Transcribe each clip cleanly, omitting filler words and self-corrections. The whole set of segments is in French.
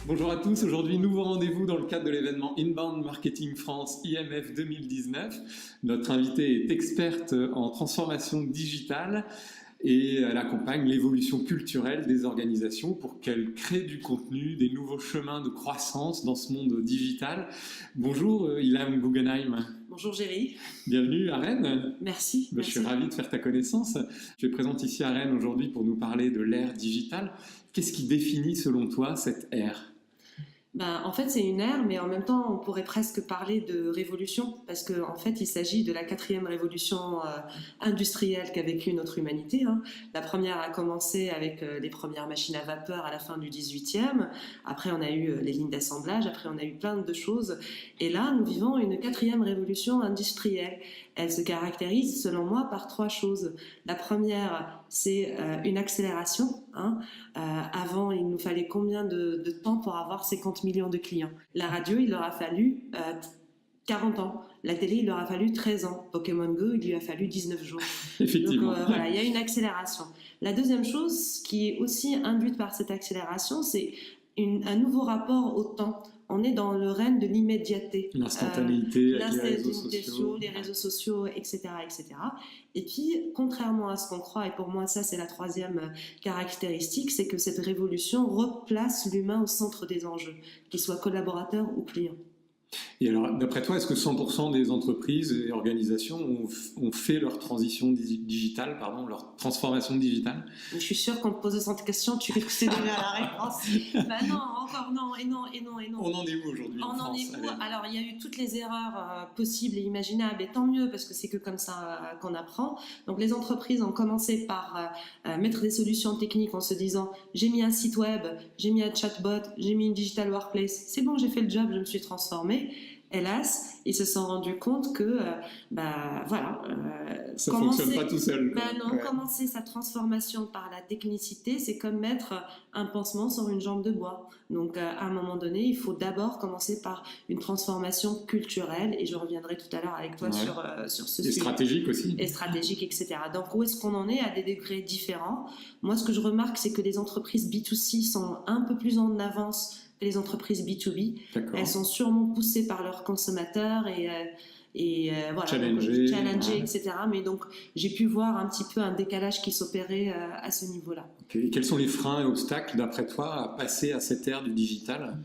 Bonjour à tous, aujourd'hui nouveau rendez-vous dans le cadre de l'événement Inbound Marketing France IMF 2019. Notre invitée est experte en transformation digitale et elle accompagne l'évolution culturelle des organisations pour qu'elles créent du contenu, des nouveaux chemins de croissance dans ce monde digital. Bonjour Ilham Guggenheim. Bonjour Géry. Bienvenue à Rennes. Merci. Je suis ravi de faire ta connaissance. Tu es présente ici à Rennes aujourd'hui pour nous parler de l'ère digitale. Qu'est-ce qui définit selon toi cette ère ? En fait, c'est une ère, mais en même temps, on pourrait presque parler de révolution, parce qu'en fait, il s'agit de la 4e révolution industrielle qu'a vécue notre humanité. La première a commencé avec les premières machines à vapeur à la fin du 18e. Après, on a eu les lignes d'assemblage. Après, on a eu plein de choses. Et là, nous vivons une 4e révolution industrielle. Elle se caractérise, selon moi, par 3 choses. La première, c'est une accélération. Avant, il nous fallait combien de temps pour avoir 50 millions de clients? La radio, il leur a fallu 40 ans. La télé, il leur a fallu 13 ans. Pokémon Go, il lui a fallu 19 jours. Effectivement. Donc voilà, il y a une accélération. La deuxième chose qui est aussi induite par cette accélération, c'est un nouveau rapport au temps. On est dans le règne de l'immédiateté. L'instantanéité, les réseaux sociaux, etc., etc. Et puis, contrairement à ce qu'on croit, et pour moi, ça, c'est la 3e caractéristique, c'est que cette révolution replace l'humain au centre des enjeux, qu'il soit collaborateur ou client. Et alors, d'après toi, est-ce que 100% des entreprises et organisations ont fait leur transition digitale, leur transformation digitale? Je suis sûre qu'on te pose cette question, tu sais déjà la réponse. Non, encore non, et non. On en est où aujourd'hui en France? Alors, il y a eu toutes les erreurs possibles et imaginables, et tant mieux, parce que c'est que comme ça qu'on apprend. Donc, les entreprises ont commencé par mettre des solutions techniques en se disant, j'ai mis un site web, j'ai mis un chatbot, j'ai mis une digital workplace, c'est bon, j'ai fait le job, je me suis transformée. Hélas, ils se sont rendus compte que, ça fonctionne pas tout seul. Commencer sa transformation par la technicité, c'est comme mettre un pansement sur une jambe de bois. Donc, à un moment donné, il faut d'abord commencer par une transformation culturelle, et je reviendrai tout à l'heure avec toi sur ce sujet. Et stratégique aussi. Et stratégique, etc. Donc, où est-ce qu'on en est à des degrés différents? Moi, ce que je remarque, c'est que les entreprises B2C sont un peu plus en avance que les entreprises B2B. Elles sont sûrement poussées par leurs consommateurs et challengées, etc. Mais donc, j'ai pu voir un petit peu un décalage qui s'opérait à ce niveau-là. Et quels sont les freins et obstacles, d'après toi, à passer à cette ère du digital?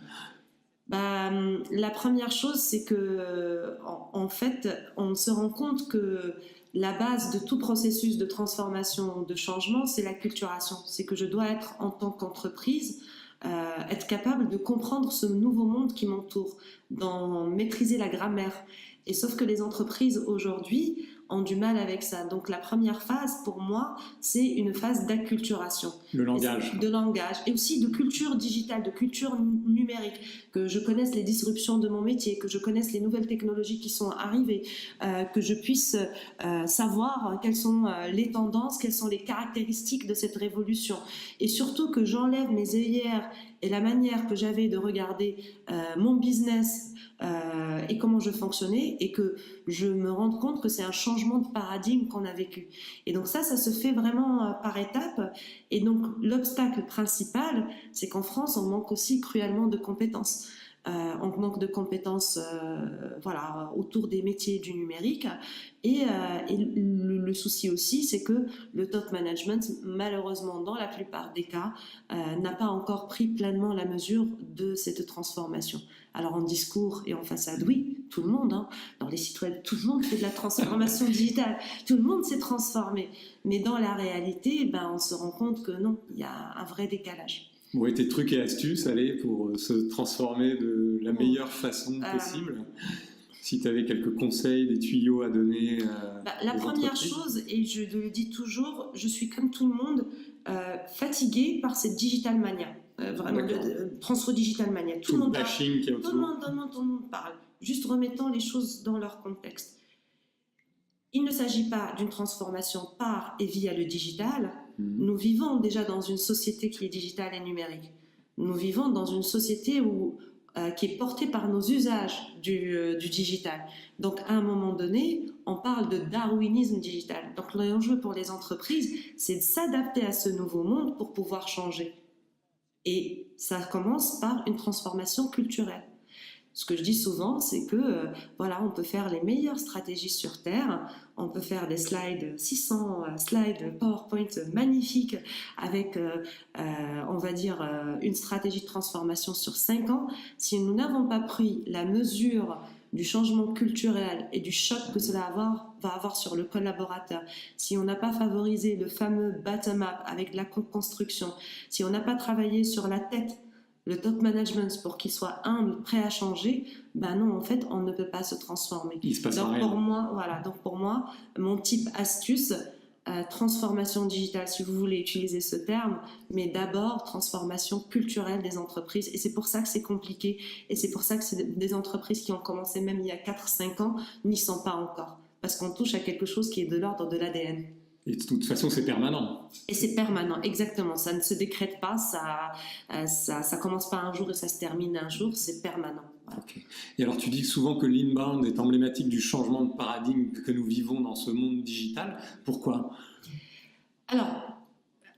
La première chose, c'est que, en fait, on se rend compte que la base de tout processus de transformation, de changement, c'est l'acculturation. C'est que je dois être, en tant qu'entreprise, être capable de comprendre ce nouveau monde qui m'entoure, d'en maîtriser la grammaire. Et sauf que les entreprises aujourd'hui ont du mal avec ça. Donc la première phase, pour moi, c'est une phase d'acculturation. Le langage. De langage. Et aussi de culture digitale, de culture numérique. Que je connaisse les disruptions de mon métier, que je connaisse les nouvelles technologies qui sont arrivées, que je puisse savoir quelles sont les tendances, quelles sont les caractéristiques de cette révolution. Et surtout que j'enlève mes œillères et la manière que j'avais de regarder mon business et comment je fonctionnais, et que je me rende compte que c'est un changement de paradigme qu'on a vécu. Et donc ça se fait vraiment par étapes. Et donc l'obstacle principal, c'est qu'en France, on manque aussi cruellement de compétences. On manque de compétences autour des métiers du numérique. Et le souci aussi, c'est que le top management, malheureusement, dans la plupart des cas, n'a pas encore pris pleinement la mesure de cette transformation. Alors en discours et en façade, oui, tout le monde, dans les sites web, tout le monde fait de la transformation digitale, tout le monde s'est transformé. Mais dans la réalité, on se rend compte que non, il y a un vrai décalage. Bon, et tes trucs et astuces, pour se transformer de la meilleure façon possible? Si tu avais quelques conseils, des tuyaux à donner la première chose, et je le dis toujours, je suis comme tout le monde fatiguée par cette digital mania. Transfo digital mania. Tout le monde parle. Juste remettant les choses dans leur contexte. Il ne s'agit pas d'une transformation par et via le digital. Nous vivons déjà dans une société qui est digitale et numérique. Nous vivons dans une société qui est portée par nos usages du digital. Donc, à un moment donné, on parle de darwinisme digital. Donc, l'enjeu pour les entreprises, c'est de s'adapter à ce nouveau monde pour pouvoir changer. Et ça commence par une transformation culturelle. Ce que je dis souvent, c'est que voilà, on peut faire les meilleures stratégies sur Terre, on peut faire des slides, 600 slides PowerPoint magnifiques avec, on va dire, une stratégie de transformation sur 5 ans. Si nous n'avons pas pris la mesure du changement culturel et du choc que cela va avoir sur le collaborateur, si on n'a pas favorisé le fameux bottom-up avec la construction, si on n'a pas travaillé sur la tête, le top management pour qu'il soit humble, prêt à changer, ben non, en fait, on ne peut pas se transformer. Il se passe donc rien. Donc pour moi, mon type astuce, transformation digitale, si vous voulez utiliser ce terme, mais d'abord transformation culturelle des entreprises. Et c'est pour ça que c'est compliqué, et c'est pour ça que c'est des entreprises qui ont commencé même il y a 4-5 ans n'y sont pas encore. Parce qu'on touche à quelque chose qui est de l'ordre de l'ADN. Et de toute façon, c'est permanent. Et c'est permanent, exactement. Ça ne se décrète pas, ça commence pas un jour et ça se termine un jour, c'est permanent. Voilà. Okay. Et alors, tu dis souvent que l'inbound est emblématique du changement de paradigme que nous vivons dans ce monde digital. Pourquoi ? Alors,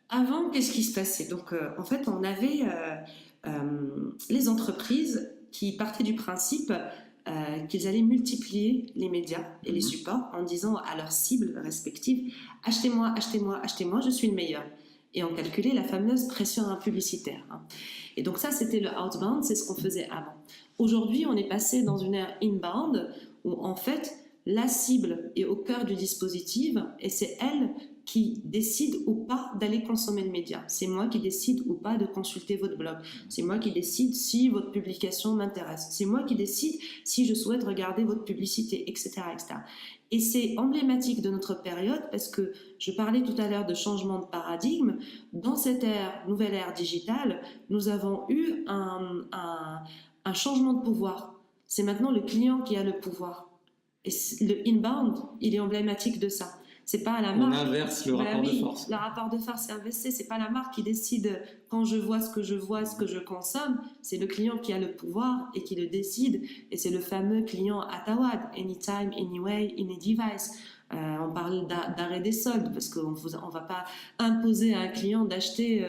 avant, qu'est-ce qui se passait ? Donc, en fait, on avait les entreprises qui partaient du principe qu'ils allaient multiplier les médias et les supports en disant à leurs cibles respectives « achetez-moi, achetez-moi, achetez-moi, je suis le meilleur ». Et on calculait la fameuse pression publicitaire. Et donc ça, c'était le outbound, c'est ce qu'on faisait avant. Aujourd'hui, on est passé dans une ère inbound où en fait, la cible est au cœur du dispositif et c'est elle qui décide ou pas d'aller consommer le média. C'est moi qui décide ou pas de consulter votre blog. C'est moi qui décide si votre publication m'intéresse. C'est moi qui décide si je souhaite regarder votre publicité, etc., etc. Et c'est emblématique de notre période parce que je parlais tout à l'heure de changement de paradigme. Dans cette nouvelle ère digitale, nous avons eu un changement de pouvoir. C'est maintenant le client qui a le pouvoir. Et le inbound, il est emblématique de ça. C'est pas à la marque. On inverse le rapport de force. Le rapport de force est inversé. C'est pas la marque qui décide quand je vois ce que je vois, ce que je consomme. C'est le client qui a le pouvoir et qui le décide. Et c'est le fameux client Atawad, anytime, anyway, any device. On parle d'arrêt des soldes parce qu'on ne va pas imposer à un client d'acheter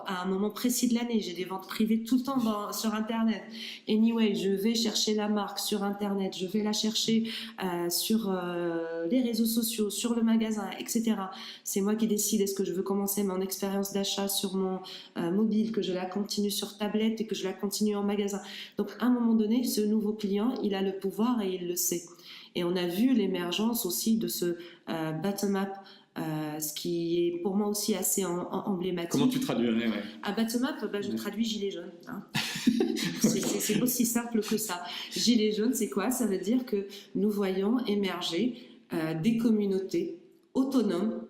à un moment précis de l'année. J'ai des ventes privées tout le temps sur Internet. Anyway, je vais chercher la marque sur Internet, je vais la chercher sur les réseaux sociaux, sur le magasin, etc. C'est moi qui décide est-ce que je veux commencer mon expérience d'achat sur mon mobile, que je la continue sur tablette et que je la continue en magasin. Donc à un moment donné, ce nouveau client, il a le pouvoir et il le sait. Et on a vu l'émergence aussi de ce bottom-up, ce qui est pour moi aussi assez emblématique. Comment tu traduirais bottom-up, je traduis gilet jaune. Hein. C'est aussi simple que ça. Gilet jaune, c'est quoi ? Ça veut dire que nous voyons émerger des communautés autonomes,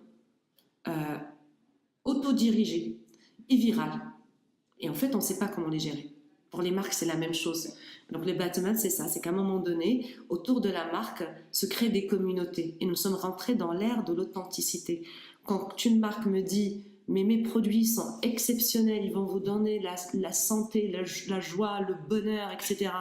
autodirigées et virales. Et en fait, on ne sait pas comment les gérer. Pour les marques, c'est la même chose. Donc les bottom-up, c'est ça, c'est qu'à un moment donné, autour de la marque, se créent des communautés. Et nous sommes rentrés dans l'ère de l'authenticité. Quand une marque me dit « mais mes produits sont exceptionnels, ils vont vous donner la santé, la joie, le bonheur, etc. »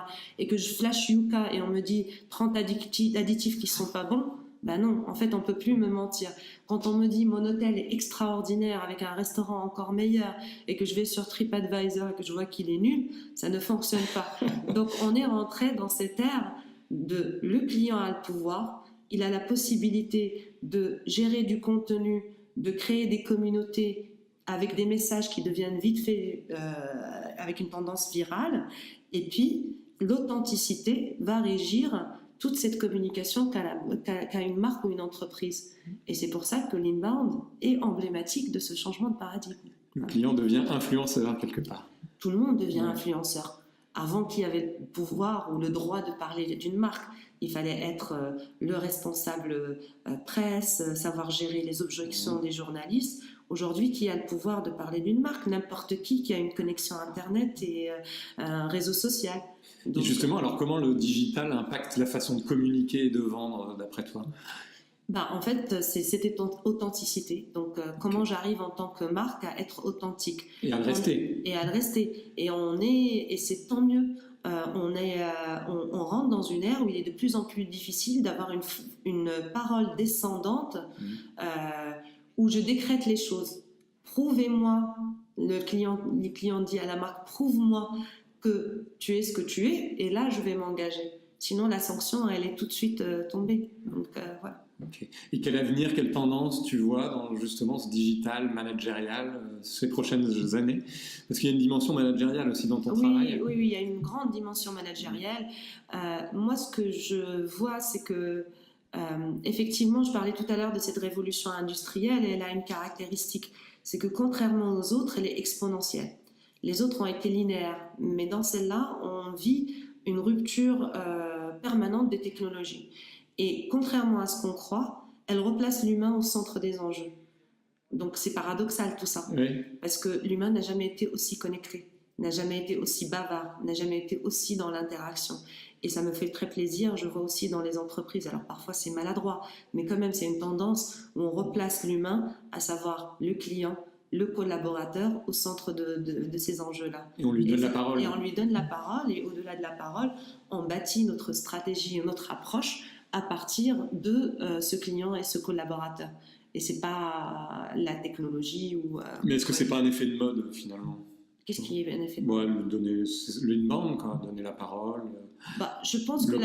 et que je flash Yuka et on me dit 30 additifs qui ne sont pas bons, ben non, en fait, on ne peut plus me mentir. Quand on me dit mon hôtel est extraordinaire avec un restaurant encore meilleur et que je vais sur TripAdvisor et que je vois qu'il est nul, ça ne fonctionne pas. Donc, on est rentré dans cette ère de le client a le pouvoir, il a la possibilité de gérer du contenu, de créer des communautés avec des messages qui deviennent vite fait avec une tendance virale. Et puis, l'authenticité va régir toute cette communication qu'a une marque ou une entreprise. Et c'est pour ça que l'inbound est emblématique de ce changement de paradigme. Le client devient influenceur quelque part. Tout le monde devient influenceur. Avant, qui avait le pouvoir ou le droit de parler d'une marque ? Il fallait être le responsable presse, savoir gérer les objections des journalistes. Aujourd'hui, qui a le pouvoir de parler d'une marque ? N'importe qui a une connexion Internet et un réseau social. Donc, et justement, alors comment le digital impacte la façon de communiquer et de vendre, d'après toi ? En fait, c'est cette authenticité. Donc, comment j'arrive en tant que marque à être authentique. Et à le rester. Et c'est tant mieux. On rentre dans une ère où il est de plus en plus difficile d'avoir une parole descendante où je décrète les choses. Prouvez-moi Le client dit à la marque, prouve-moi que tu es ce que tu es, et là, je vais m'engager. Sinon, la sanction, elle est tout de suite tombée. Donc, voilà. Okay. Et quel avenir, quelle tendance tu vois dans justement ce digital managérial ces prochaines années? Parce qu'il y a une dimension managériale aussi dans ton travail. Oui, il y a une grande dimension managériale. Moi, ce que je vois, c'est que effectivement, je parlais tout à l'heure de cette révolution industrielle, et elle a une caractéristique, c'est que contrairement aux autres, elle est exponentielle. Les autres ont été linéaires, mais dans celle-là, on vit une rupture permanente des technologies. Et contrairement à ce qu'on croit, elle replace l'humain au centre des enjeux. Donc c'est paradoxal tout ça, Oui. parce que l'humain n'a jamais été aussi connecté, n'a jamais été aussi bavard, n'a jamais été aussi dans l'interaction. Et ça me fait très plaisir, je vois aussi dans les entreprises, alors parfois c'est maladroit, mais quand même c'est une tendance où on replace l'humain, à savoir le client, le collaborateur, au centre de ces enjeux-là. Et on lui donne la parole. Et on lui donne la parole, et au-delà de la parole, on bâtit notre stratégie, notre approche à partir de ce client et ce collaborateur. Et c'est pas la technologie ou... Mais est-ce que c'est pas un effet de mode finalement? Qu'est-ce qui est un effet de mode? Donner l'inbound, quoi, donner la parole. Je pense que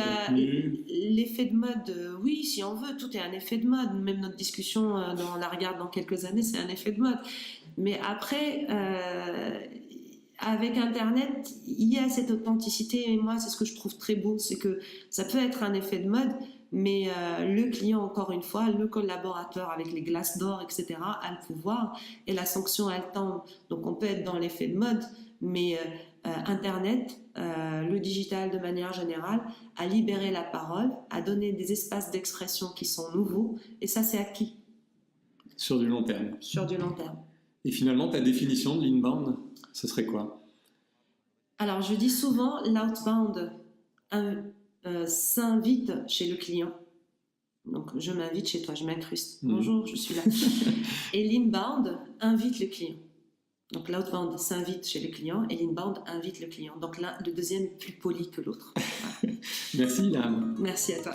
l'effet de mode, oui, si on veut, tout est un effet de mode. Même notre discussion, on la regarde dans quelques années, c'est un effet de mode. Mais après, avec Internet, il y a cette authenticité, et moi, c'est ce que je trouve très beau, c'est que ça peut être un effet de mode, mais le client, encore une fois, le collaborateur avec les glaces d'or, etc., a le pouvoir, et la sanction, elle tombe. Donc on peut être dans l'effet de mode, mais Internet, le digital de manière générale, a libéré la parole, a donné des espaces d'expression qui sont nouveaux, et ça, c'est acquis. Sur du long terme. Sur du long terme. Et finalement, ta définition de l'inbound, ce serait quoi? Alors, je dis souvent, l'outbound s'invite chez le client. Donc, je m'invite chez toi, je m'incruste. Bonjour, je suis là. Et l'inbound invite le client. Donc, l'outbound s'invite chez le client et l'inbound invite le client. Donc, le deuxième est plus poli que l'autre. Voilà. Merci, Ilham. Merci à toi.